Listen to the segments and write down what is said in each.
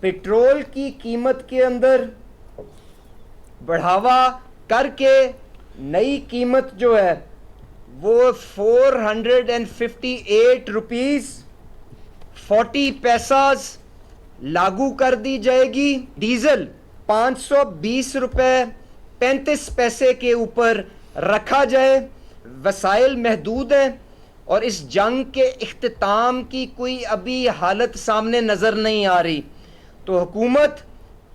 Petrol की कीमत के अंदर बढ़ावा करके नई कीमत जो है वो 458 रुपीस 40 पैसास लागू कर दी जाएगी। डीजल 520 रुपए 35 पैसे के ऊपर रखा जाए। वसाइल महदूद हैं और इस जंग के इख्तिताम की कोई अभी हालत सामने नज़र नहीं आ रही, तो हुकूमत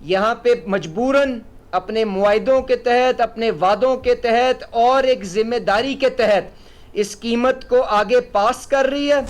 यहाँ पे मजबूरन अपने मुआहिदों के तहत, अपने वादों के तहत और एक जिम्मेदारी के तहत इस कीमत को आगे पास कर रही है।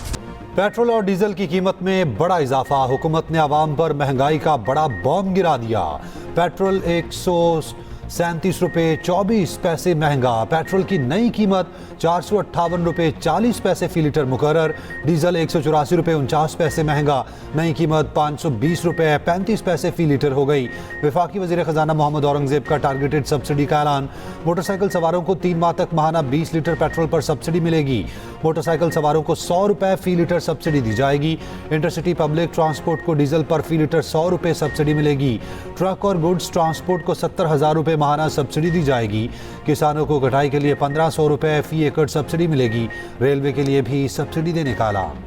पेट्रोल और डीजल की कीमत में बड़ा इजाफा, हुकूमत ने आवाम पर महंगाई का बड़ा बॉम्ब गिरा दिया। पेट्रोल 137 रुपये 24 पैसे महंगा, पेट्रोल की नई कीमत 458 रुपये 40 पैसे फी लीटर मुकर्रर। डीजल 184 रुपये 49 पैसे महंगा, नई कीमत 520 रुपये 35 पैसे फी लीटर हो गई। वफाकी वज़ीर ख़जाना मोहम्मद औरंगज़ेब का टारगेटेड सब्सिडी का ऐलान। मोटरसाइकिल सवारों को 3 माह तक माहाना 20 लीटर पेट्रोल पर सब्सिडी मिलेगी। मोटरसाइकिल सवारों को 100 रुपये फी लीटर सब्सिडी दी जाएगी। इंटरसिटी पब्लिक ट्रांसपोर्ट को डीजल पर फी लीटर 100 रुपये सब्सिडी मिलेगी। ट्रक और गुड्स ट्रांसपोर्ट को 70,000 रुपये माहाना सब्सिडी दी जाएगी। किसानों को कटाई के लिए 1500 रुपये फी एकड़ सब्सिडी मिलेगी। रेलवे के लिए भी सब्सिडी देने का ऐलान।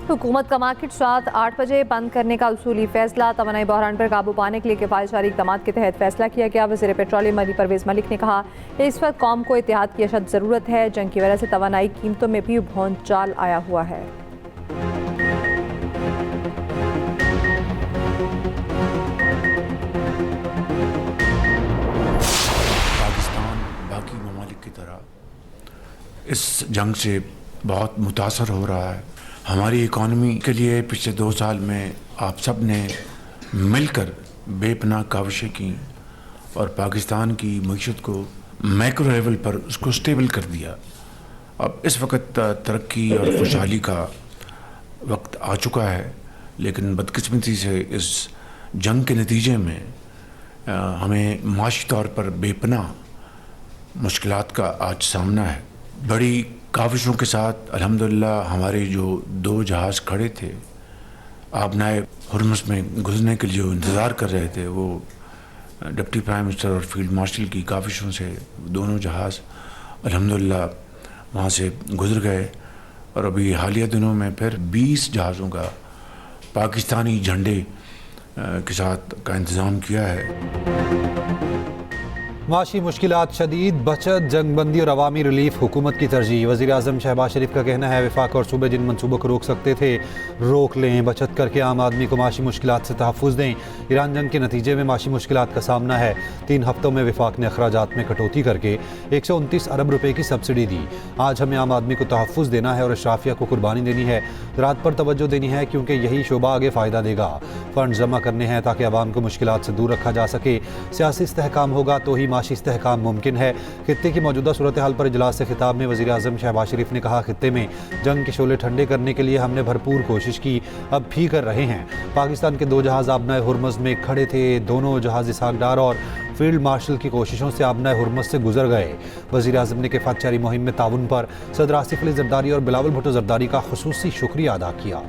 हुकूमत का मार्केट रात 8 बजे बंद करने का उसूली फैसला। तवानाई बहरान पर काबू पाने के लिए किफायतशारी इक़दाम के तहत फैसला किया गया। वज़ीर पेट्रोलियम अली परवेज़ मलिक ने कहा कि इस वक्त कौम को इत्तेहाद की अशद ज़रूरत है। जंग की वजह से तवानाई कीमतों में भी भौंचाल आया हुआ है। पाकिस्तान बाकी ममालिक की तरह इस जंग से बहुत मुतासर हो रहा है। हमारी इकॉनमी के लिए पिछले 2 साल में आप सब ने मिलकर बेपनाह काविशें की और पाकिस्तान की मईशत को मैक्रो लेवल पर उसको स्टेबल कर दिया। अब इस वक्त तरक्की और खुशहाली का वक्त आ चुका है, लेकिन बदकिस्मती से इस जंग के नतीजे में हमें माशी तौर पर बेपनाह मुश्किलात का आज सामना है। बड़ी काविशों के साथ अल्हम्दुलिल्लाह हमारे जो 2 जहाज़ खड़े थे आबनाए हुर्मुज़ में गुजरने के लिए जो इंतज़ार कर रहे थे, वो डिप्टी प्राइम मिनिस्टर और फील्ड मार्शल की काविशों से दोनों जहाज़ अल्हम्दुलिल्लाह वहाँ से गुजर गए और अभी हालिया दिनों में फिर 20 जहाज़ों का पाकिस्तानी झंडे के साथ का इंतज़ाम किया है। माशी मुश्किलात शदीद, बचत, जंगबंदी और अवामी रिलीफ हुकूमत की तरजीह। वज़ीर आज़म शहबाज शरीफ का कहना है वफाक और सूबे जिन मनसूबों को रोक सकते थे रोक लें, बचत करके आम आदमी को माशी मुश्किलात से तहफ़्फ़ुज़ दें। ईरान जंग के नतीजे में माशी मुश्किलात का सामना है। 3 हफ्तों में वफाक ने अखराजात में कटौती करके 129 अरब रुपये की सब्सिडी दी। आज हमें आम आदमी को तहफ़्फ़ुज़ देना है और अशराफिया को कुर्बानी देनी है, ज़राअत पर तवज्जो देनी है, क्योंकि यही शोबा आगे फ़ायदा देगा। फ़ंड जमा करने हैं ताकि आवाम को मुश्किलात से दूर रखा जा सके। सियासी इस्तेहकाम होगा तो ही माशी इस्तेहकाम मुमकिन है। खित्ते की मौजूदा सूरत हाल पर इजलास से खिताब में वज़ीर आज़म शहबाज शरीफ ने कहा, खित्ते में जंग के शोले ठंडे करने के लिए हमने भरपूर कोशिश की, अब भी कर रहे हैं। पाकिस्तान के 2 जहाज़ आबनाए हुर्मुज़ में खड़े थे। दोनों जहाज़ इसहाक डार और फील्ड मार्शल की कोशिशों से आबनाए हुर्मुज़ से गुजर गए। वज़ीर आज़म ने किफ़ायतशारी मुहिम में ताउन पर सदर आसिफ अली ज़रदारी और बिलावल भुट्टो ज़रदारी का ख़ुसूसी शुक्रिया अदा किया।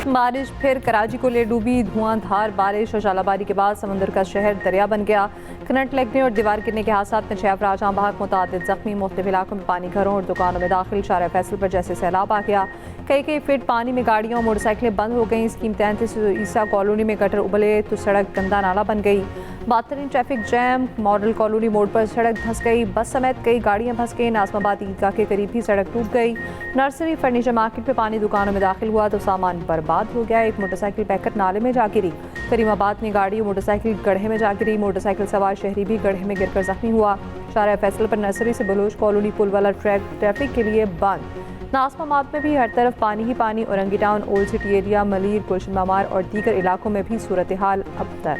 बारिश फिर कराची को ले डूबी। धुआंधार बारिश और झालाबारी के बाद समंदर का शहर दरिया बन गया। करंट लगने और दीवार गिरने के हादसात में 6 अफराद जहाँ बहक, मुतादिद जख्मी। मुख्तलिफ इलाकों में पानी घरों और दुकानों में दाखिल। शारा फैसल पर जैसे सैलाब आ गया। कई फीट पानी में गाड़ियाँ और मोटरसाइकिलें बंद हो गईं। स्कीम 33 ईसा कॉलोनी में गटर उबले तो सड़क गंदा नाला बन गई। बदतरीन ट्रैफिक जैम। मॉडल कॉलोनी मोड़ पर सड़क धंस गई। बस समेत कई गाड़ियाँ फंस गई। नाज़माबाद ईदगाह के करीब भी सड़क टूट गई। नर्सरी फर्नीचर मार्केट में पानी दुकानों में दाखिल हुआ तो सामान बर्बाद हो गया। एक मोटरसाइकिल पैकर नाले में जा गिरी। करीमाबाद में गाड़ी और मोटरसाइकिल गड्ढे में जा गिरी। मोटरसाइकिल सवार शहरी भी गड्ढे में गिरकर जख्मी हुआ। शारा फैसल पर नर्सरी से बलोच कॉलोनी पुल वाला ट्रैक ट्रैफिक के लिए बंद। नाज़माबाद में भी हर तरफ पानी ही पानी। Orangi town, old city area, Malir, Gulshan मामार और दीगर इलाकों में भी सूरत हाल अबतर।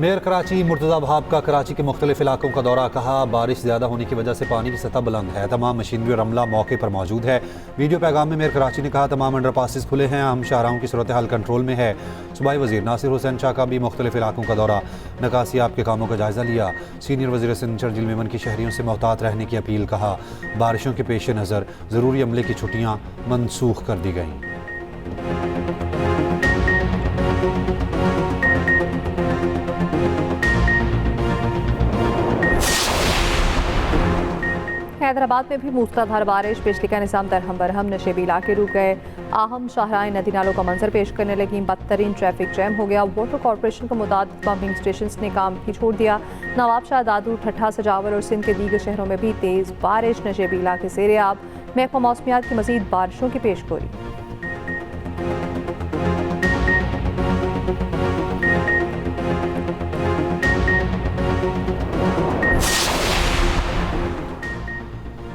मेयर कराची मुर्तज़ा वहाब का कराची के मुख्तलिफ इलाकों का दौरा, कहा बारिश ज़्यादा होने की वजह से पानी की सतह बुलंद है, तमाम मशीनरी और अमला मौके पर मौजूद है। वीडियो पैगाम में मेयर कराची ने कहा तमाम अंडर पासिस खुले हैं, हम शाहराहों की सूरत हाल कंट्रोल में है। सूबाई वज़ीर नासिर हुसैन शाह का भी मुख्तलिफ इलाकों का दौरा, नकासियाब के कामों का जायज़ा लिया। सीनियर वज़ीर सिंध शर्जील मेमन की शहरियों से मोहतात रहने की अपील, कहा बारिशों के पेश नज़र ज़रूरी अमले की छुट्टियाँ मनसूख कर दी गईं। हैदराबाद में भी मूसलाधार बारिश, बिजली का निज़ाम दरहम बरहम, नशेबी इलाके रुक गए। आहम शाहराएं नदी नालों का मंजर पेश करने लगी, बदतरीन ट्रैफिक जैम हो गया। वाटर कॉरपोरेशन को मुताद पंपिंग स्टेशन ने काम भी छोड़ दिया। नवाबशाह, दादू, ठट्ठा, सजावर और सिंध के दीगर शहरों में भी तेज़ बारिश, नशेबी इलाके सेरेआब। महकमा मौसमियात की मज़ीद बारिशों की पेशगोई।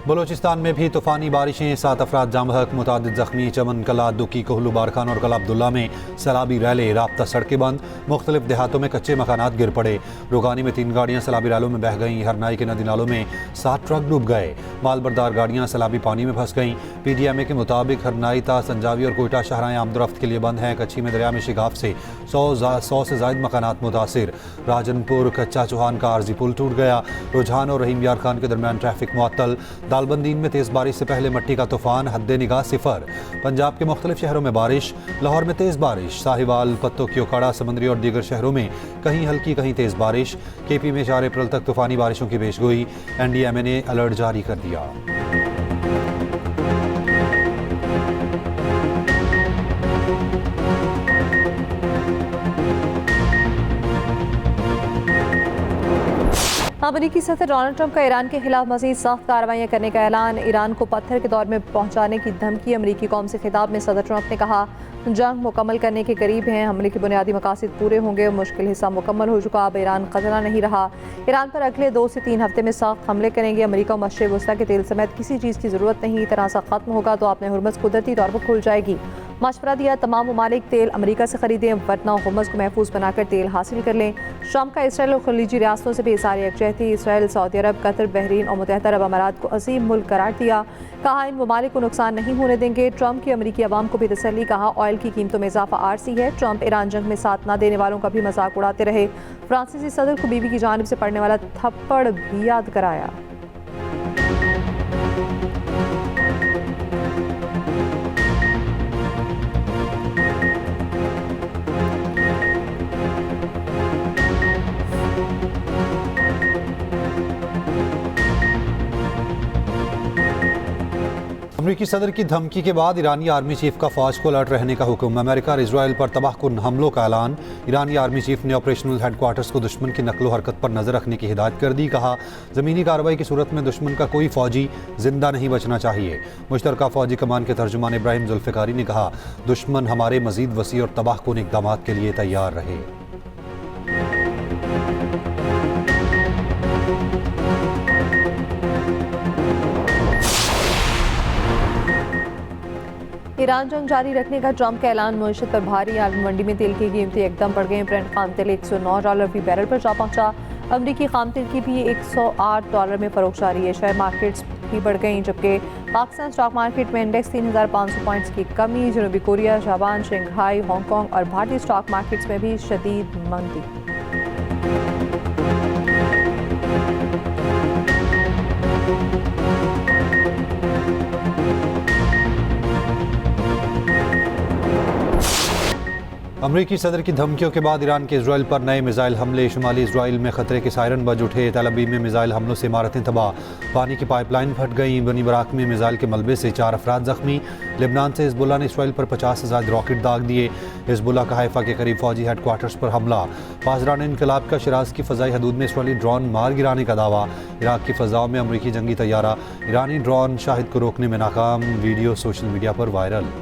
बलोचिस्तान में भी तूफ़ानी बारिशें, 7 अफराद जाम हक, मुतादिद ज़ख्मी। चमन, कला, दुकी, कोहलू, बारखान और कला अब्दुल्ला में सैलाबी रैले, राब्ता सड़कें बंद। मुख्तलिफ देहातों में कच्चे मकानात गिर पड़े। रोगानी में 3 गाड़ियाँ सैलाबी रैलों में बह गईं। हरनाई के नदी नालों में 7 ट्रक डूब गए। मालबरदार गाड़ियाँ सैलाबी पानी में फंस गईं। PDMA के मुताबिक हरनाई, ता, संजावी और कोयटा शाहराएँ आमदोरफ्त के लिए बंद हैं। कच्ची में दरिया में शिगाफ से 100 से ज़ायद मकानात मुतासिर। राजनपुर कच्चा चौहान का आर्जी पुल टूट गया। रुझान और रहीम यार खान के दरमियान ट्रैफिक मुअत्तल। दालबंदीन में तेज़ बारिश से पहले मट्टी का तूफान, हद्दे निगाह 0। पंजाब के मुख्तलिफ शहरों में बारिश, लाहौर में तेज़ बारिश। साहिवाल, पत्तों की ओकाड़ा, समंदरी और दीगर शहरों में कहीं हल्की कहीं तेज़ बारिश। KP में 4 अप्रैल तक तूफानी बारिशों की पेशगोई। NDMA ने अलर्ट जारी कर दिया। अमेरिकी सदर डोनाल्ड ट्रंप का ईरान के खिलाफ मज़ीद सख्त कार्रवाइयाँ करने का ऐलान। ईरान को पत्थर के दौर में पहुँचाने की धमकी। अमेरिकी कौम से खिताब में सदर ट्रंप ने कहा जंग मुकम्मल करने के करीब हैं, हमले के बुनियादी मकासद पूरे होंगे, मुश्किल हिस्सा मुकम्मल हो चुका, अब ईरान खतरा नहीं रहा। ईरान पर अगले 2 से 3 हफ्ते में सख्त हमले करेंगे। अमेरिका और मशरिक़ वस्ता के तेल समेत किसी चीज़ की ज़रूरत नहीं, तनाज़ा ख़त्म होगा तो आपने हुर्मुज़ कुदरती तौर पर खुल जाएगी। मशवरा दिया तमाम ममालिक तेल अमेरिका से खरीदें, वरना हुर्मुज़ को महफूज बनाकर तेल हासिल कर लें। शाम का इसराइल और खलीजी रियासतों से भी इज़हार यकजहती। इसराइल, सऊदी अरब, कतर, बहरीन और मुत्तहिदा अरब अमारात को अजीम मुल्क करार दिया। कहा इन ममालिक को नुकसान नहीं होने देंगे। ट्रंप की अमेरिकी अवाम को भी तसल्ली। कहा ऑयल की कीमतों में इजाफा आरसी है। ट्रंप ईरान जंग में साथ न देने वालों का भी मजाक उड़ाते रहे। फ्रांसीसी सदर को बीवी की जानिब से पड़ने वाला थप्पड़ भी याद कराया। अमेरिकी सदर की धमकी के बाद ईरानी आर्मी चीफ का फौज को अलर्ट रहने का हुक्म। अमेरिका और इजराइल पर तबाहकुन हमलों का ऐलान। ईरानी आर्मी चीफ ने ऑपरेशनल हेडक्वार्टर्स को दुश्मन की नकलो हरकत पर नजर रखने की हिदायत कर दी। कहा ज़मीनी कार्रवाई की सूरत में दुश्मन का कोई फौजी जिंदा नहीं बचना चाहिए। मुश्तरका फौजी कमान के तर्जुमान इब्राहिम जुल्फ़िकारी ने कहा दुश्मन हमारे मजीद वसी और तबाहकुन इक़दामात के लिए तैयार रहे। ईरान जंग जारी रखने का ट्रंप का ऐलान। मईशत पर भारी। आलम मंडी में तेल की कीमतें एकदम बढ़ गई। ब्रेंट खाम तेल $109 फी बैरल पर जा पहुंचा। अमरीकी खाम तेल की भी $108 में फरोख्त जारी है। शेयर मार्केट्स भी बढ़ गई, जबकि पाकिस्तान स्टॉक मार्केट में इंडेक्स 3500 पॉइंट्स की कमी। जनूबी कोरिया, जापान, शंघाई, हांगकांग और भारतीय स्टॉक मार्केट्स में भी शदीद मंदी। अमरीकी सदर की धमकियों के बाद ईरान के इजराइल पर नए मिसाइल हमले। शुमाली इजराइल में खतरे के सायरन बज उठे। तल अवीव में मिसाइल हमलों से इमारतें तबाह, पानी की पाइपलाइन फट गई। बनी बराक में मिसाइल के मलबे से 4 अफराद जख्मी। लेबनान से हिजबुल्लाह ने इसराइल पर 50 से ज़्यादा रॉकेट दाग दिए। हिजबुल्लाह का हैफा के करीब फौजी हेडक्वार्टर्स पर हमला। पासदारान इनकलाब का शिराज की फ़ज़ाई हदूद में इसराइली ड्रोन मार गिराने का दावा। इराक की फ़ज़ाओं में अमरीकी जंगी तैयारा, ईरानी ड्रोन शाहिद को रोकने में नाकाम। वीडियो सोशल मीडिया पर वायरल।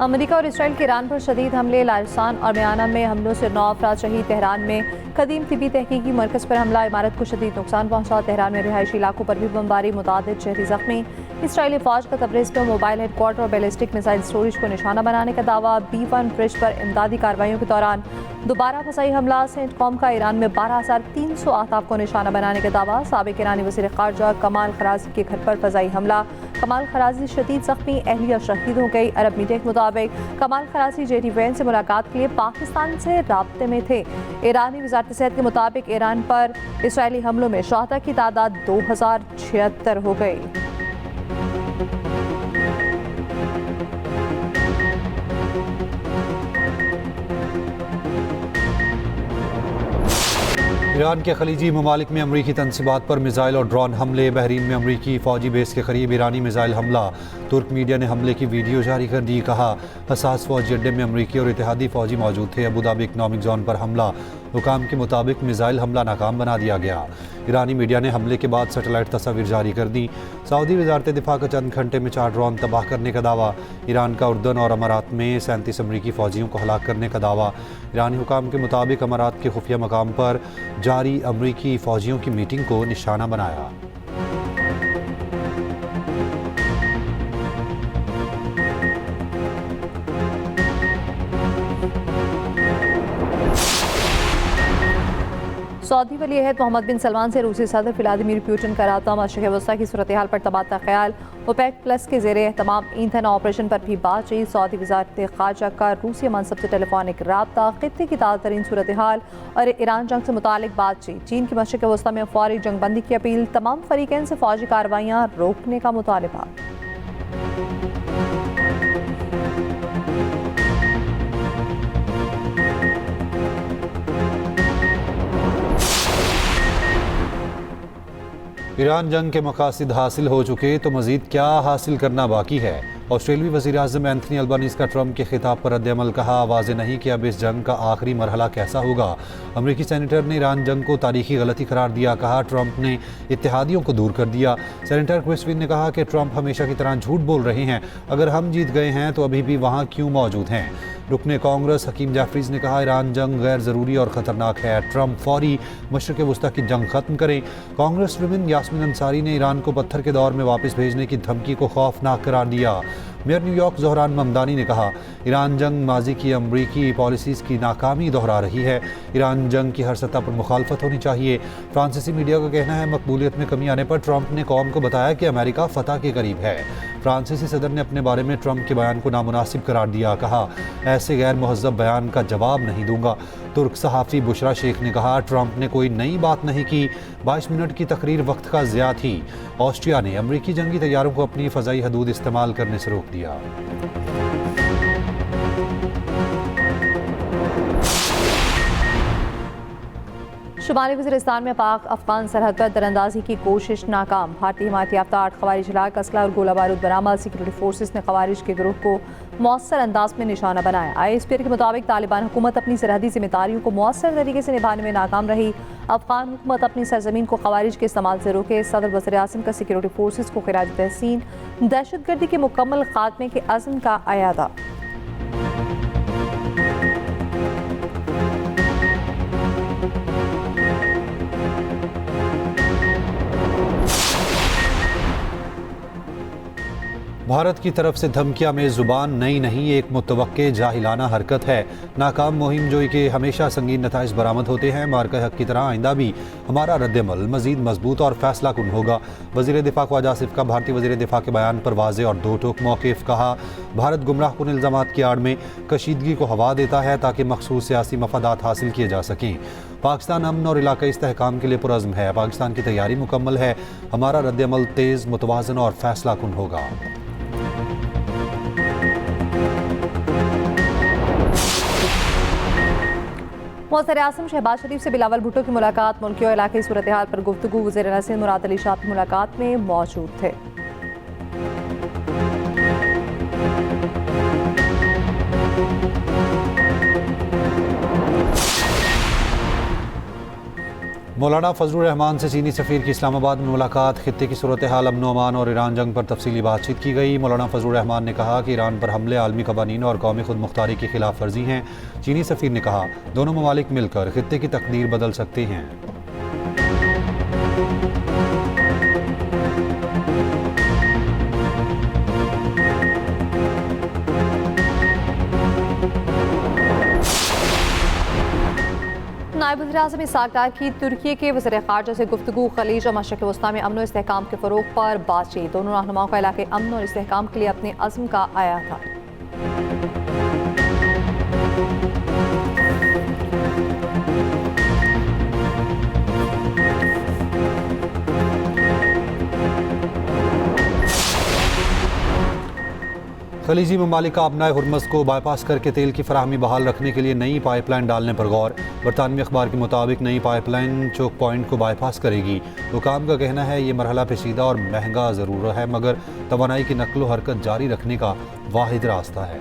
अमेरिका और इसराइल के ईरान पर शदीद हमले, लारिसान और म्याना में हमलों से 9 अफराद शहीद। तेहरान में कदीम तिबी तहकीकी मरकज़ पर हमला, इमारत को शदीद नुकसान पहुंचा। तेहरान में रिहायशी इलाकों पर भी बमबारी, मुतादिद शहरी जख्मी। इसराइली फौज का तबरेज़ में मोबाइल हेडक्वार्टर और बैलिस्टिक मिसाइल स्टोरेज को निशाना बनाने का दावा। B1 ब्रिज पर इमदादी कार्रवाइयों के दौरान दोबारा फसाई हमला। सेंट कॉम का ईरान में 12,300 आहताब को निशाना बनाने का दावा। साबिक ईरानी वज़ीर ख़ारजा कमाल खराजी के घर पर फसाई हमला, कमाल खराजी शदीद जख्मी, अहलिया शहीद हो गई। अरब मीडिया के मुताबिक कमाल खराजी JD वैन से मुलाकात के लिए पाकिस्तान से राब्ते में थे। ईरानी वज़ारत सेहत के मुताबिक ईरान पर इसराइली हमलों में शहादा की तादाद 2076 हो गई। ईरान के खलीजी ममालिक में अमरीकी तनसीबात पर मिसाइल और ड्रोन हमले। बहरीन में अमरीकी फ़ौजी बेस के करीब ईरानी मिसाइल हमला। तुर्क मीडिया ने हमले की वीडियो जारी कर दी। कहा, हसास फ़ौजी अड्डे में अमरीकी और इत्तेहादी फ़ौजी मौजूद थे। अबू धाबी इकनॉमिक जोन पर हमला। हुकाम के मुताबिक मिसाइल हमला नाकाम बना दिया गया। ईरानी मीडिया ने हमले के बाद सैटेलाइट तस्वीर जारी कर दी। सऊदी वज़ारत दिफा का चंद घंटे में 4 ड्रोन तबाह करने का दावा। ईरान का उर्दन और अमारात में 37 अमरीकी फ़ौजियों को हलाक करने का दावा। ईरानी हुकाम के मुताबिक अमारात के खुफिया मकाम पर जारी अमरीकी फ़ौजियों की मीटिंग को निशाना बनाया। सऊदी वली अहद मोहम्मद बिन सलमान से रूसी सदर व्लादिमीर पुतिन का राब्ता। मशरिक़ वस्ता की सूरत हाल पर तबादला ख्याल। ओपेक प्लस के ज़ेरे एहतमाम ईंधन ऑपरेशन पर भी बातचीत। सऊदी वज़ारत ख़ारजा का रूसी मनसब से टेलीफोनिक राब्ता। ख़ित्ते की ताज़ा तरीन सूरत हाल और ईरान जंग से मुतालिक बातचीत। चीन की मशरिक़ वस्ता में फ़ौरी जंगबंदी की अपील। तमाम फ़रीक़ैन से फ़ौजी कार्रवाइयाँ रोकने का मुतालबा। ईरान जंग के मकासद हासिल हो चुके तो मज़ीद क्या हासिल करना बाकी है। ऑस्ट्रेलियाई वज़ीर-ए-आज़म एंथनी अल्बानीज़ का ट्रंप के खिताब पर रद्द-ए-अमल। कहा, वाज़ेह नहीं कि अब इस जंग का आखिरी मरहला कैसा होगा। अमरीकी सेनेटर ने ईरान जंग को तारीखी गलती करार दिया। कहा, ट्रंप ने इत्तेहादियों को दूर कर दिया। सेनेटर क्रिस्विन ने कहा कि ट्रंप हमेशा की तरह झूठ बोल रहे हैं। अगर हम जीत गए हैं तो अभी भी वहाँ क्यों मौजूद हैं। रुकने कांग्रेस हकीम जाफरीज ने कहा, ईरान जंग गैर ज़रूरी और ख़तरनाक है। ट्रंप फौरी मशरिक़ वस्ता की जंग ख़त्म करें। कांग्रेस वुमेन यास्मीन अंसारी ने ईरान को पत्थर के दौर में वापस भेजने की धमकी को खौफनाक करार दिया। मेयर न्यूयॉर्क ज़ोहरान ममदानी ने कहा, ईरान जंग माजी की अमरीकी पॉलिसीज़ की नाकामी दोहरा रही है। ईरान जंग की हर सतह पर मुखालफत होनी चाहिए। फ्रांसीसी मीडिया का कहना है, मकबूलियत में कमी आने पर ट्रंप ने कौम को बताया कि अमेरिका फतह के करीब है। फ्रांसीसी सदर ने अपने बारे में ट्रंप के बयान को नामुनासिब करार दिया। कहा, ऐसे गैर मुहज़्ज़ब बयान का जवाब नहीं दूंगा। तुर्क सहाफ़ी बुशरा शेख ने कहा, ट्रंप ने कोई नई बात नहीं की। 22 मिनट की तकरीर वक्त का ज़िया थी। ऑस्ट्रिया ने अमरीकी जंगी तैयारों को अपनी फ़ज़ाई हदूद इस्तेमाल करने से रोक दिया। शुमाली वज़ीरिस्तान में पाक अफगान सरहद पर दरअंदाजी की कोशिश नाकाम। भारतीय हिमायत याफ्ता 8 ख़वारिज हलाक, असला और गोला बारूद बरामद। सिक्योरिटी फोर्सेस ने ख़वारिज के ग्रुप को मौसर अंदाज में निशाना बनाया। ISPR के मुताबिक तालिबान हुकूमत अपनी सरहदी जिम्मेदारियों को मौसर तरीके से निभाने में नाकाम रही। अफगान हुकूमत अपनी सरजमीन को ख़वारिज के इस्तेमाल से रोके। सदर वज़ीर-ए-आज़म का सिक्योरिटी फोर्सेस को खिराज तहसीन। दहशतगर्दी के मुकम्मल खात्मे के अज़्म का अयादा। भारत की तरफ से धमकियां में ज़ुबान नई नहीं, एक मुतवक्के जाहिलाना हरकत है। नाकाम मुहिम जोई के हमेशा संगीन नताइज बरामद होते हैं। मार्का हक की तरह आइंदा भी हमारा रद्दमल मज़ीद मजबूत और फैसला कुन होगा। वज़ीर दिफा ख्वाजा आसिफ का भारतीय वज़ीर दिफा के बयान पर वाज़े और दो टोक मौक़िफ़। कहा, भारत गुमराह कुन इल्ज़ामात की आड़ में कशीदगी को हवा देता है ताकि मखसूस सियासी मफादात हासिल किए जा सकें। पाकिस्तान अमन और इलाक़ाई इस्तेहकाम के लिए पुरज़्म है। पाकिस्तान की तैयारी मुकम्मल है। हमारा रद्दमल तेज़, मुतवाज़न और फैसला कुन होगा। वज़ीर-ए-आज़म शहबाज शरीफ से बिलावल भुट्टो की मुलाकात। मुल्की और इलाक़ाई सूरत हाल पर गुफ्तगू। वज़ीर नसीर मुराद अली शाह की मुलाकात में मौजूद थे। मौलाना फजलुर रहमान से चीनी सफ़ीर की इस्लामाबाद में मुलाकात। खित्ते की सूरत हाल, अमन अमान और ईरान जंग पर तफसीली बातचीत की गई। मौलाना फजलुर रहमान ने कहा कि ईरान पर हमले आलमी कवानीन और कौमी खुद मुख्तारी की खिलाफ वर्जी हैं। चीनी सफ़ीर ने कहा दोनों ममालिक मिलकर खित्ते की तकदीर बदल सकते हैं। नायब वज़ीर-ए-आज़म इसाक डार की तुर्की के वज़ीर ख़ारजा से गुफ्तगू। खलीज और मशरिक़ वस्ता में अमन और इस्तेहकाम के फ़रोग़ पर बातचीत। दोनों रहनुमाओं का इलाक़े अमन और इस्तेहकाम के लिए अपने अज़्म का आया था। खलीजी ममालिक का अपनाए हुर्मस को बाईपास करके तेल की फराहमी बहाल रखने के लिए नई पाइपलाइन डालने पर गौर। बरतानवी अखबार के मुताबिक नई पाइपलाइन चोक पॉइंट को बाईपास करेगी। हुकाम का कहना है ये मरहला पेचीदा और महंगा ज़रूर है, मगर तवानाई की नकलो हरकत जारी रखने का वाहिद रास्ता है।